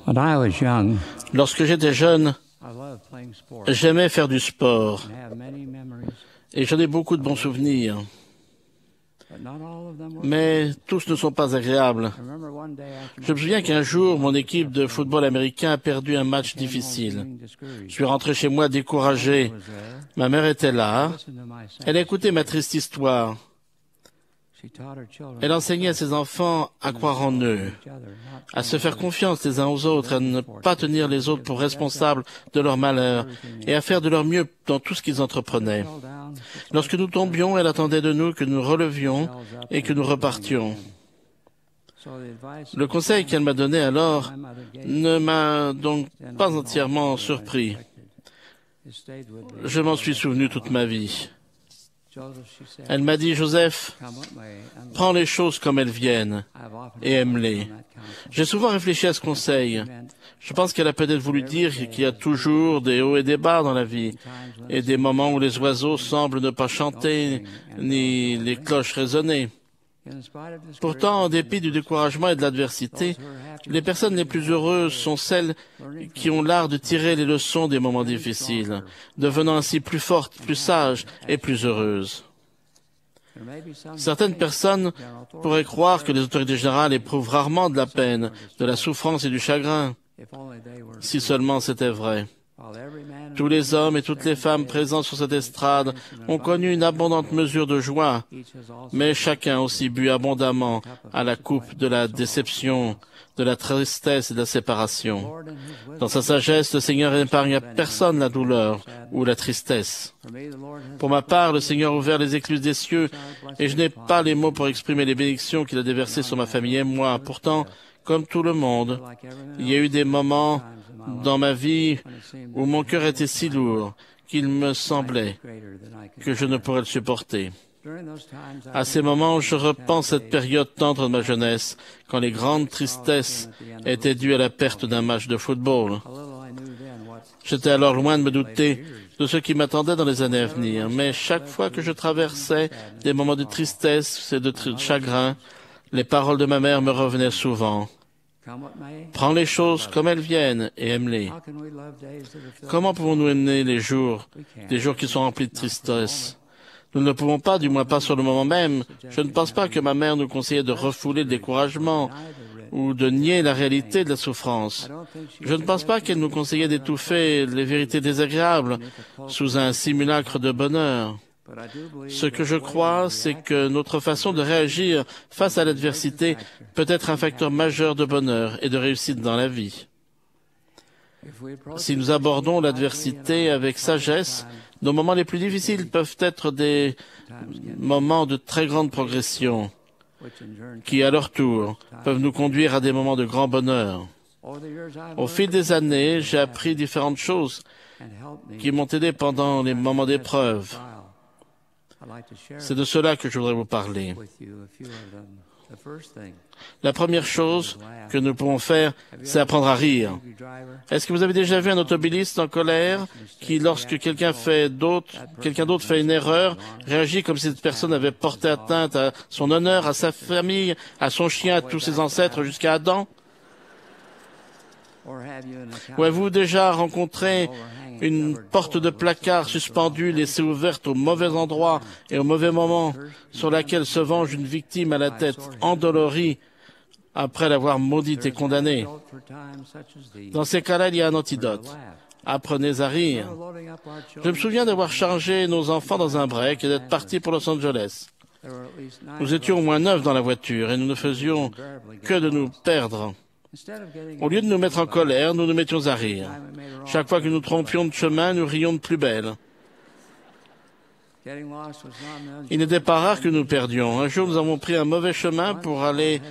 When I was young, Lorsque j'étais jeune, I loved playing sports j'aimais faire du sport and have many memories, et j'en ai beaucoup de bons souvenirs. but not all of them were. Mais tous ne sont pas agréables. I remember one day after Je me souviens qu'un jour, mon équipe de football américain a perdu un match difficile. Je suis rentré chez moi découragé. Ma mère était là. Elle a écouté ma triste histoire. Elle enseignait à ses enfants à croire en eux, à se faire confiance les uns aux autres, à ne pas tenir les autres pour responsables de leur malheur et à faire de leur mieux dans tout ce qu'ils entreprenaient. Lorsque nous tombions, elle attendait de nous que nous relevions et que nous repartions. Le conseil qu'elle m'a donné alors ne m'a donc pas entièrement surpris. Je m'en suis souvenu toute ma vie. Elle m'a dit, Joseph, prends les choses comme elles viennent et aime-les. J'ai souvent réfléchi à ce conseil. Je pense qu'elle a peut-être voulu dire qu'il y a toujours des hauts et des bas dans la vie, et des moments où les oiseaux semblent ne pas chanter, ni les cloches résonner. Pourtant, en dépit du découragement et de l'adversité, les personnes les plus heureuses sont celles qui ont l'art de tirer les leçons des moments difficiles, devenant ainsi plus fortes, plus sages et plus heureuses. Certaines personnes pourraient croire que les autorités générales éprouvent rarement de la peine, de la souffrance et du chagrin, si seulement c'était vrai. Tous les hommes et toutes les femmes présents sur cette estrade ont connu une abondante mesure de joie, mais chacun aussi bu abondamment à la coupe de la déception, de la tristesse et de la séparation. Dans sa sagesse, le Seigneur n'épargne à personne la douleur ou la tristesse. Pour ma part, le Seigneur a ouvert les écluses des cieux, et je n'ai pas les mots pour exprimer les bénédictions qu'il a déversées sur ma famille et moi. Pourtant, comme tout le monde, il y a eu des moments dans ma vie où mon cœur était si lourd qu'il me semblait que je ne pourrais le supporter. À ces moments, je repense cette période tendre de ma jeunesse, quand les grandes tristesses étaient dues à la perte d'un match de football. J'étais alors loin de me douter de ce qui m'attendait dans les années à venir, mais chaque fois que je traversais des moments de tristesse et de chagrin, les paroles de ma mère me revenaient souvent. Prends les choses comme elles viennent et aime-les. Comment pouvons-nous aimer les jours qui sont remplis de tristesse? Nous ne pouvons pas, du moins pas sur le moment même. Je ne pense pas que ma mère nous conseillait de refouler le découragement ou de nier la réalité de la souffrance. Je ne pense pas qu'elle nous conseillait d'étouffer les vérités désagréables sous un simulacre de bonheur. Ce que je crois, c'est que notre façon de réagir face à l'adversité peut être un facteur majeur de bonheur et de réussite dans la vie. Si nous abordons l'adversité avec sagesse, nos moments les plus difficiles peuvent être des moments de très grande progression, qui, à leur tour, peuvent nous conduire à des moments de grand bonheur. Au fil des années, j'ai appris différentes choses qui m'ont aidé pendant les moments d'épreuve. C'est de cela que je voudrais vous parler. La première chose que nous pouvons faire, c'est apprendre à rire. Est-ce que vous avez déjà vu un automobiliste en colère qui, lorsque quelqu'un d'autre fait une erreur, réagit comme si cette personne avait porté atteinte à son honneur, à sa famille, à son chien, à tous ses ancêtres jusqu'à Adam? Ou avez-vous déjà rencontré une porte de placard suspendue, laissée ouverte au mauvais endroit et au mauvais moment, sur laquelle se venge une victime à la tête endolorie après l'avoir maudite et condamnée? Dans ces cas-là, il y a un antidote. Apprenez à rire. Je me souviens d'avoir chargé nos enfants dans un break et d'être partis pour Los Angeles. Nous étions au moins 9 dans la voiture et nous ne faisions que de nous perdre. Au lieu de nous mettre en colère, nous nous mettions à rire. Chaque fois que nous trompions de chemin, nous rions de plus belle. Il n'était pas rare que nous perdions. Un jour, nous avons pris un mauvais chemin pour aller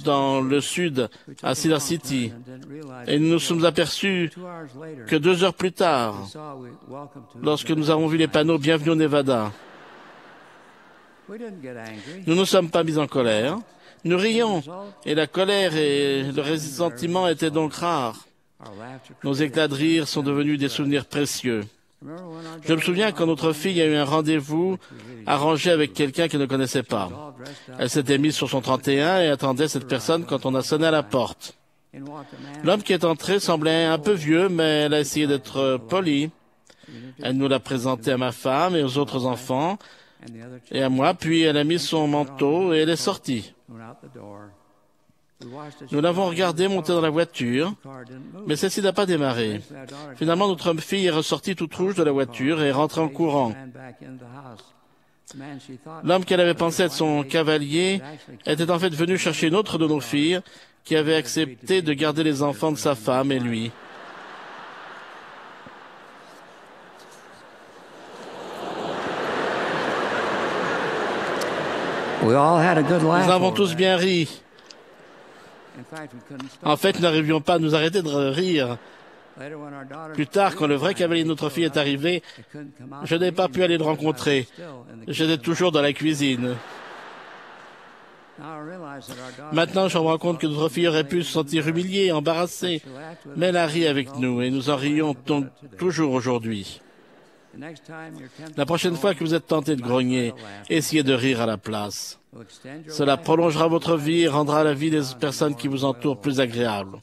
dans le sud, à Cedar City, et nous nous sommes aperçus que 2 heures plus tard, lorsque nous avons vu les panneaux « Bienvenue au Nevada », nous ne nous sommes pas mis en colère. Nous rions, et la colère et le ressentiment étaient donc rares. Nos éclats de rire sont devenus des souvenirs précieux. Je me souviens quand notre fille a eu un rendez-vous arrangé avec quelqu'un qu'elle ne connaissait pas. Elle s'était mise sur son 31 et attendait cette personne quand on a sonné à la porte. L'homme qui est entré semblait un peu vieux, mais elle a essayé d'être polie. Elle nous l'a présenté à ma femme et aux autres enfants, et à moi, puis elle a mis son manteau et elle est sortie. Nous l'avons regardé monter dans la voiture, mais celle-ci n'a pas démarré. Finalement, notre fille est ressortie toute rouge de la voiture et est rentrée en courant. L'homme qu'elle avait pensé être son cavalier était en fait venu chercher une autre de nos filles qui avait accepté de garder les enfants de sa femme et lui. We all had a good Nous laugh avons over tous that. bien ri. In fact, we couldn't stop. En fait, nous n'arrivions pas à nous arrêter de rire. Later, when our daughter Plus tard, quand le vrai cavalier de notre fille est arrivé, je n'ai pas pu aller le rencontrer. J'étais toujours dans la cuisine. Maintenant, je me rends compte que notre fille aurait pu se sentir humiliée, embarrassée, mais elle a ri avec nous et nous en rions donc toujours aujourd'hui. La prochaine fois que vous êtes tenté de grogner, essayez de rire à la place. Cela prolongera votre vie et rendra la vie des personnes qui vous entourent plus agréable.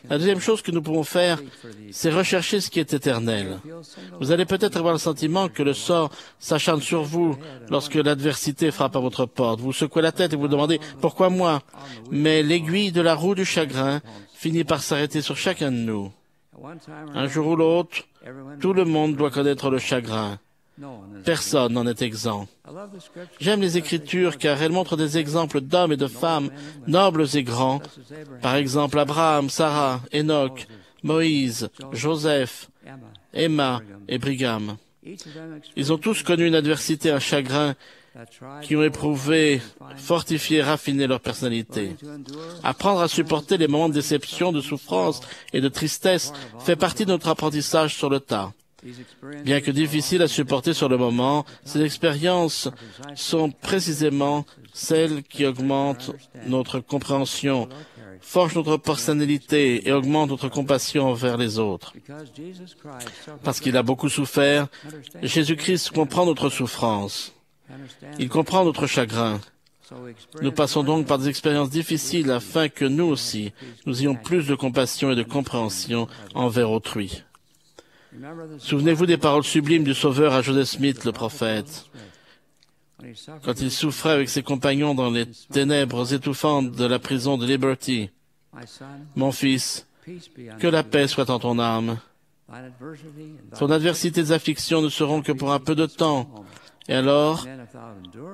La deuxième chose que nous pouvons faire, c'est rechercher ce qui est éternel. Vous allez peut-être avoir le sentiment que le sort s'acharne sur vous lorsque l'adversité frappe à votre porte. Vous secouez la tête et vous demandez « Pourquoi moi ?» Mais l'aiguille de la roue du chagrin finit par s'arrêter sur chacun de nous. Un jour ou l'autre, tout le monde doit connaître le chagrin. Personne n'en est exempt. J'aime les Écritures car elles montrent des exemples d'hommes et de femmes nobles et grands. Par exemple, Abraham, Sarah, Enoch, Moïse, Joseph, Emma et Brigham. Ils ont tous connu une adversité, un chagrin qui ont éprouvé, fortifié, raffiné leur personnalité. Apprendre à supporter les moments de déception, de souffrance et de tristesse fait partie de notre apprentissage sur le tas. Bien que difficiles à supporter sur le moment, ces expériences sont précisément celles qui augmentent notre compréhension, forgent notre personnalité et augmentent notre compassion envers les autres. Parce qu'il a beaucoup souffert, Jésus-Christ comprend notre souffrance. Il comprend notre chagrin. Nous passons donc par des expériences difficiles afin que nous aussi, nous ayons plus de compassion et de compréhension envers autrui. Souvenez-vous des paroles sublimes du Sauveur à Joseph Smith, le prophète. Quand il souffrait avec ses compagnons dans les ténèbres étouffantes de la prison de Liberty. « Mon fils, que la paix soit en ton âme. Ton adversité et tes afflictions ne seront que pour un peu de temps. Et alors,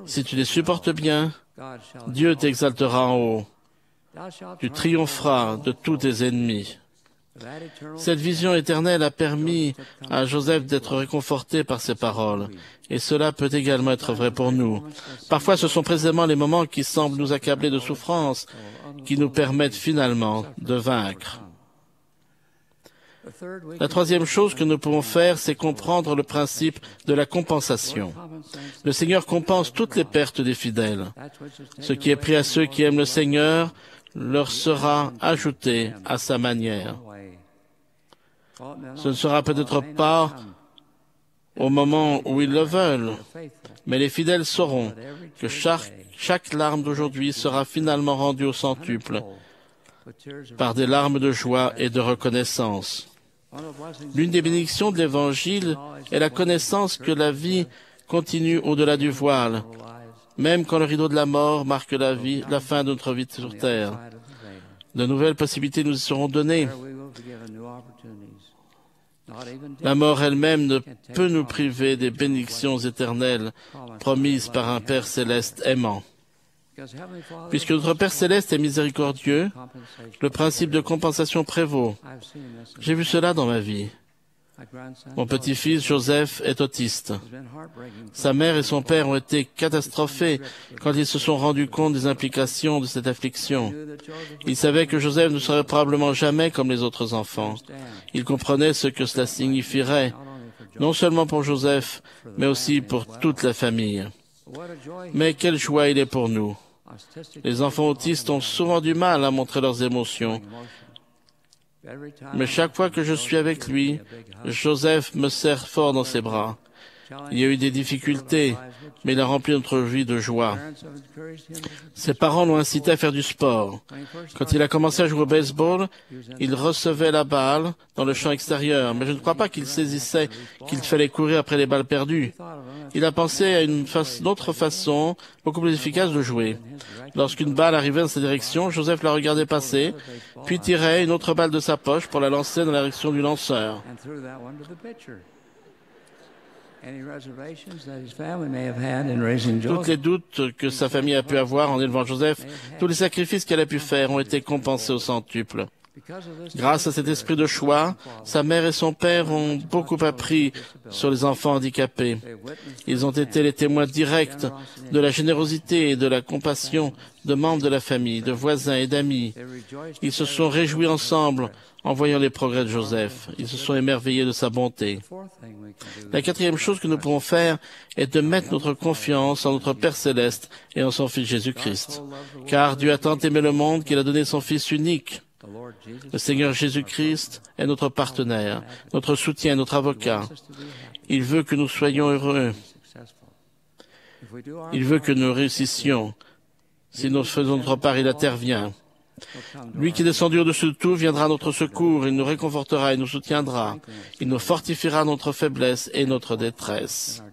si tu les supportes bien, Dieu t'exaltera en haut. Tu triompheras de tous tes ennemis. » Cette vision éternelle a permis à Joseph d'être réconforté par ces paroles, et cela peut également être vrai pour nous. Parfois, ce sont précisément les moments qui semblent nous accabler de souffrance qui nous permettent finalement de vaincre. La troisième chose que nous pouvons faire, c'est comprendre le principe de la compensation. Le Seigneur compense toutes les pertes des fidèles. Ce qui est pris à ceux qui aiment le Seigneur leur sera ajouté à sa manière. Ce ne sera peut-être pas au moment où ils le veulent, mais les fidèles sauront que chaque larme d'aujourd'hui sera finalement rendue au centuple par des larmes de joie et de reconnaissance. L'une des bénédictions de l'Évangile est la connaissance que la vie continue au-delà du voile, même quand le rideau de la mort marque la fin de notre vie sur terre. De nouvelles possibilités nous y seront données. La mort elle-même ne peut nous priver des bénédictions éternelles promises par un Père céleste aimant. Puisque notre Père céleste est miséricordieux, le principe de compensation prévaut. J'ai vu cela dans ma vie. Mon petit-fils Joseph est autiste. Sa mère et son père ont été catastrophés quand ils se sont rendus compte des implications de cette affliction. Ils savaient que Joseph ne serait probablement jamais comme les autres enfants. Ils comprenaient ce que cela signifierait, non seulement pour Joseph, mais aussi pour toute la famille. Mais quelle joie il est pour nous. Les enfants autistes ont souvent du mal à montrer leurs émotions. Mais chaque fois que je suis avec lui, Joseph me serre fort dans ses bras. Il y a eu des difficultés, mais il a rempli notre vie de joie. Ses parents l'ont incité à faire du sport. Quand il a commencé à jouer au baseball, il recevait la balle dans le champ extérieur, mais je ne crois pas qu'il saisissait qu'il fallait courir après les balles perdues. Il a pensé à une autre façon, beaucoup plus efficace de jouer. Lorsqu'une balle arrivait dans sa direction, Joseph la regardait passer, puis tirait une autre balle de sa poche pour la lancer dans la direction du lanceur. Tous les doutes que sa famille a pu avoir en élevant Joseph, tous les sacrifices qu'elle a pu faire ont été compensés au centuple. Grâce à cet esprit de choix, sa mère et son père ont beaucoup appris sur les enfants handicapés. Ils ont été les témoins directs de la générosité et de la compassion de membres de la famille, de voisins et d'amis. Ils se sont réjouis ensemble en voyant les progrès de Joseph. Ils se sont émerveillés de sa bonté. La quatrième chose que nous pouvons faire est de mettre notre confiance en notre Père Céleste et en son Fils Jésus-Christ. Car Dieu a tant aimé le monde qu'il a donné son Fils unique. Le Seigneur Jésus-Christ est notre partenaire, notre soutien, notre avocat. Il veut que nous soyons heureux. Il veut que nous réussissions. Si nous faisons notre part, il intervient. Lui qui est descendu au-dessus de tout viendra à notre secours, il nous réconfortera et nous soutiendra. Il nous fortifiera notre faiblesse et notre détresse.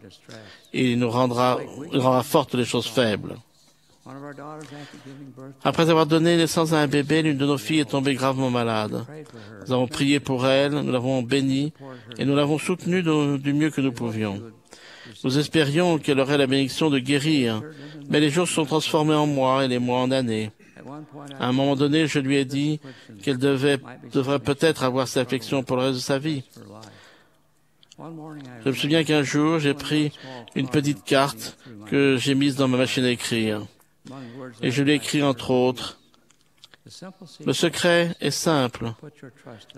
Et il rendra fortes les choses faibles. Après avoir donné naissance à un bébé, l'une de nos filles est tombée gravement malade. Nous avons prié pour elle, nous l'avons bénie et nous l'avons soutenue du mieux que nous pouvions. Nous espérions qu'elle aurait la bénédiction de guérir, mais les jours se sont transformés en mois et les mois en années. À un moment donné, je lui ai dit qu'elle devrait peut-être avoir cette affliction pour le reste de sa vie. Je me souviens qu'un jour, j'ai pris une petite carte que j'ai mise dans ma machine à écrire. Et je lui ai écrit entre autres, « Le secret est simple.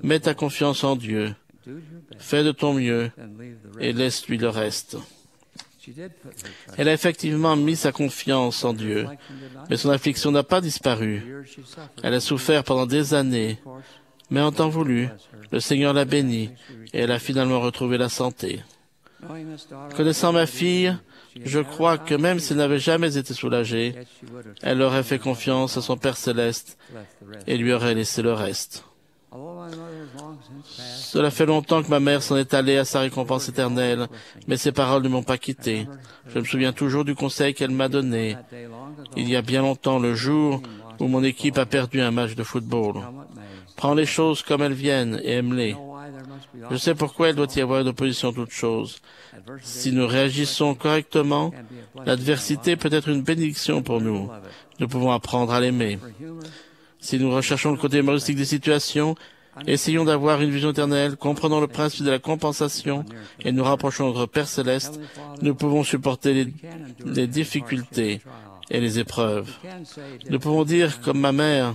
Mets ta confiance en Dieu. Fais de ton mieux et laisse-lui le reste. » Elle a effectivement mis sa confiance en Dieu, mais son affliction n'a pas disparu. Elle a souffert pendant des années, mais en temps voulu, le Seigneur l'a bénie et elle a finalement retrouvé la santé. Connaissant ma fille, je crois que même s'il n'avait jamais été soulagé, elle aurait fait confiance à son Père Céleste et lui aurait laissé le reste. Cela fait longtemps que ma mère s'en est allée à sa récompense éternelle, mais ses paroles ne m'ont pas quitté. Je me souviens toujours du conseil qu'elle m'a donné. Il y a bien longtemps, le jour où mon équipe a perdu un match de football. Prends les choses comme elles viennent et aime-les. Je sais pourquoi il doit y avoir une opposition à toute chose. Si nous réagissons correctement, l'adversité peut être une bénédiction pour nous. Nous pouvons apprendre à l'aimer. Si nous recherchons le côté humoristique des situations, essayons d'avoir une vision éternelle, comprenons le principe de la compensation et nous rapprochons de notre Père Céleste, nous pouvons supporter les difficultés et les épreuves. Nous pouvons dire, comme ma mère,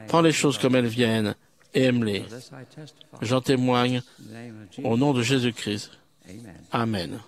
prends les choses comme elles viennent et aime-les. J'en témoigne au nom de Jésus-Christ. Amen.